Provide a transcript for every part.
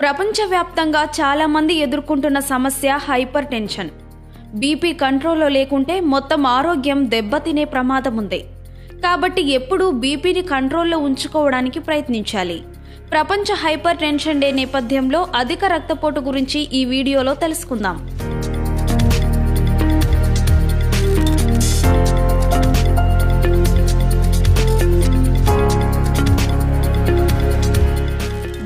ప్రపంచవ్యాప్తంగా చాలామంది ఎదుర్కొంటున్న సమస్య హైపర్ టెన్షన్. బీపీ కంట్రోల్లో లేకుంటే మొత్తం ఆరోగ్యం దెబ్బతినే ప్రమాదం ఉంది. కాబట్టి ఎప్పుడూ బీపీని కంట్రోల్లో ఉంచుకోవడానికి ప్రయత్నించాలి. ప్రపంచ హైపర్ టెన్షన్ డే నేపథ్యంలో అధిక రక్తపోటు గురించి ఈ వీడియోలో తెలుసుకుందాం.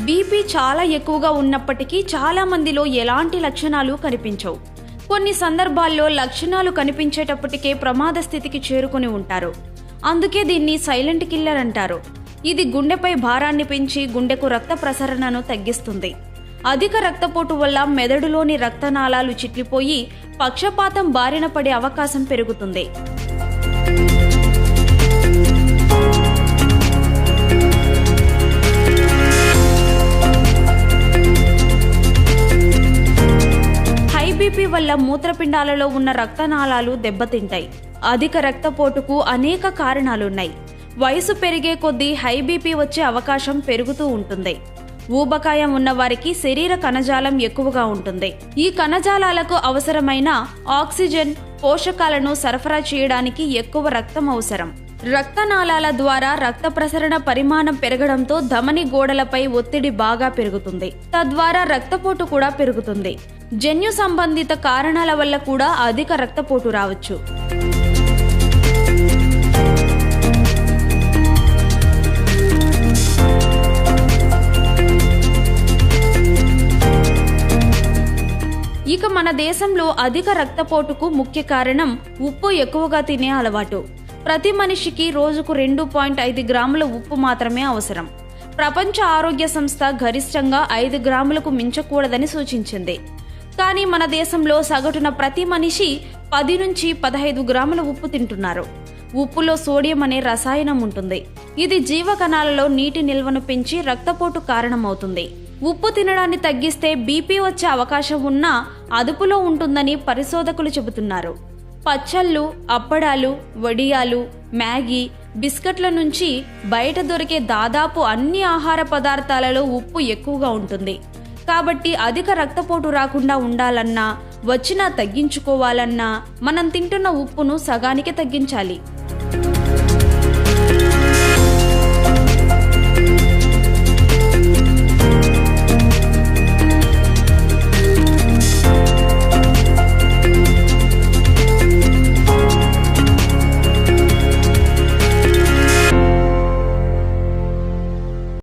బీపీ చాలా ఎక్కువగా ఉన్నప్పటికీ చాలా మందిలో ఎలాంటి లక్షణాలు కనిపించవు. కొన్ని సందర్భాల్లో లక్షణాలు కనిపించేటప్పటికే ప్రమాద స్థితికి చేరుకుని ఉంటారు. అందుకే దీన్ని సైలెంట్ కిల్లర్ అంటారు. ఇది గుండెపై భారాన్ని పెంచి గుండెకు రక్త ప్రసరణను తగ్గిస్తుంది. అధిక రక్తపోటు వల్ల మెదడులోని రక్తనాళాలు చిట్లిపోయి పక్షపాతం బారిన పడే అవకాశం పెరుగుతుంది. బీపీ వల్ల మూత్రపిండాలలో ఉన్న రక్తనాళాలు దెబ్బతింటాయి. అధిక రక్తపోటుకు అనేక కారణాలున్నాయి. వయసు పెరిగే కొద్దీ హై బీపీ వచ్చే అవకాశం పెరుగుతూ ఉంటుంది. ఊబకాయం ఉన్నవారికి శరీర కణజాలం ఎక్కువగా ఉంటుంది. ఈ కణజాలాలకు అవసరమైన ఆక్సిజన్, పోషకాలను సరఫరా చేయడానికి ఎక్కువ రక్తం అవసరం. రక్తనాళాల ద్వారా రక్త ప్రసరణ పరిమాణం పెరగడంతో ధమని గోడలపై ఒత్తిడి బాగా పెరుగుతుంది. తద్వారా రక్తపోటు కూడా పెరుగుతుంది. జన్యు సంబంధిత కారణాల వల్ల కూడా అధిక రక్తపోటు రావచ్చు. ఇక మన దేశంలో అధిక రక్తపోటుకు ముఖ్య కారణం ఉప్పు ఎక్కువగా తినే అలవాటు. ప్రతి మనిషికి రోజుకు 2.5 గ్రాముల ఉప్పు మాత్రమే అవసరం. ప్రపంచ ఆరోగ్య సంస్థ గరిష్టంగా 5 గ్రాములకు మించకూడదని సూచించింది. కానీ మన దేశంలో సగటున ప్రతి మనిషి 10 నుంచి 15 గ్రాముల ఉప్పు తింటున్నారు. ఉప్పులో సోడియం అనే రసాయనం ఉంటుంది. ఇది జీవకణాలలో నీటి నిల్వను పెంచి రక్తపోటు కారణమవుతుంది. ఉప్పు తినడాన్ని తగ్గిస్తే బీపీ వచ్చే అవకాశం ఉన్నా అదుపులో ఉంటుందని పరిశోధకులు చెబుతున్నారు. పచ్చళ్ళు, అప్పడాలు, వడియాలు, మ్యాగీ, బిస్కెట్ల నుంచి బయట దొరికే దాదాపు అన్ని ఆహార పదార్థాలలో ఉప్పు ఎక్కువగా ఉంటుంది. కాబట్టి అధిక రక్తపోటు రాకుండా ఉండాలన్నా, వచ్చినా తగ్గించుకోవాలన్నా మనం తింటున్న ఉప్పును సగానికి తగ్గించాలి.